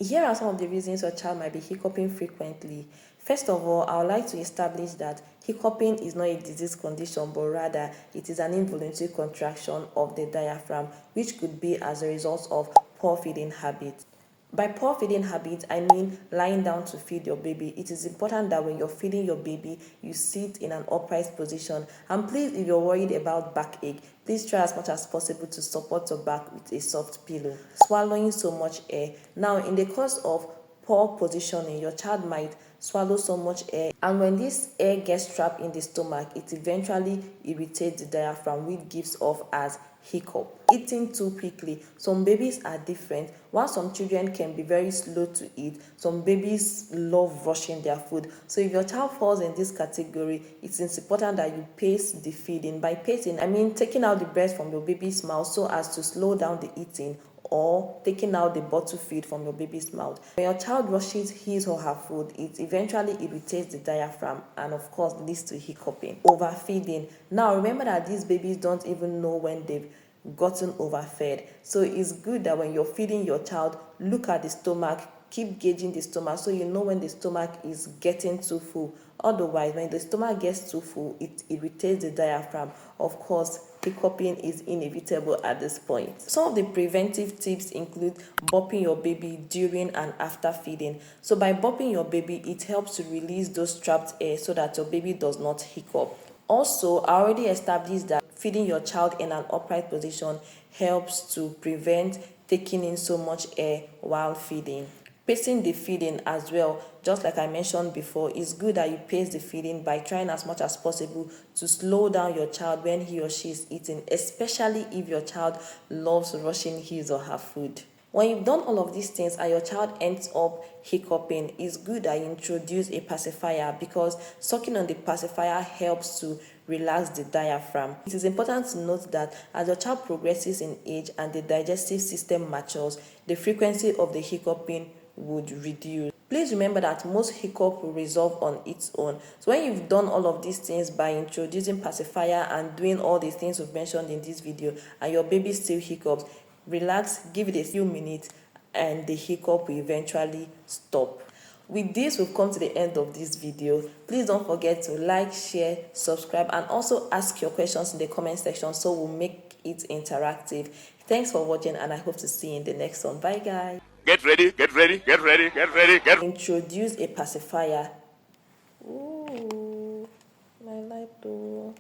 Here are some of the reasons your child might be hiccuping frequently. First of all, I would like to establish that hiccuping is not a disease condition, but rather it is an involuntary contraction of the diaphragm, which could be as a result of poor feeding habits. By poor feeding habits, I mean lying down to feed your baby. It is important that when you're feeding your baby, you sit in an upright position. And please, if you're worried about backache, please try as much as possible to support your back with a soft pillow. Swallowing so much air. Now, in the course of poor positioning, your child might swallow so much air, and when this air gets trapped in the stomach, it eventually irritates the diaphragm, which gives off as hiccup. Eating too quickly. Some babies are different. While some children can be very slow to eat, some babies love rushing their food. So if your child falls in this category, it is important that you pace the feeding. By pacing, I mean taking out the breast from your baby's mouth so as to slow down the eating, or taking out the bottle feed from your baby's mouth. When your child rushes his or her food, it eventually irritates the diaphragm and of course leads to hiccuping. Overfeeding. Now remember that these babies don't even know when they've gotten overfed. So it's good that when you're feeding your child, look at the stomach, keep gauging the stomach so you know when the stomach is getting too full. Otherwise, when the stomach gets too full, it irritates the diaphragm. Of course, hiccuping is inevitable at this point. Some of the preventive tips include burping your baby during and after feeding. So by burping your baby, it helps to release those trapped air so that your baby does not hiccup. Also, I already established that feeding your child in an upright position helps to prevent taking in so much air while feeding. Pacing the feeding as well, just like I mentioned before, it's good that you pace the feeding by trying as much as possible to slow down your child when he or she is eating, especially if your child loves rushing his or her food. When you've done all of these things and your child ends up hiccuping, it's good that you introduce a pacifier, because sucking on the pacifier helps to relax the diaphragm. It is important to note that as your child progresses in age and the digestive system matures, the frequency of the hiccuping would reduce. Please remember that most hiccup will resolve on its own. So when you've done all of these things by introducing pacifier and doing all the things we've mentioned in this video, and your baby still hiccups, relax, give it a few minutes, and the hiccup will eventually stop. With this, we've come to the end of this video. Please don't forget to like, share, subscribe, and also ask your questions in the comment section so we'll make it interactive. Thanks for watching, and I hope to see you in the next one. Bye, guys. Get ready, get ready, get ready, get ready, get ready. Introduce a pacifier. Ooh, my light though.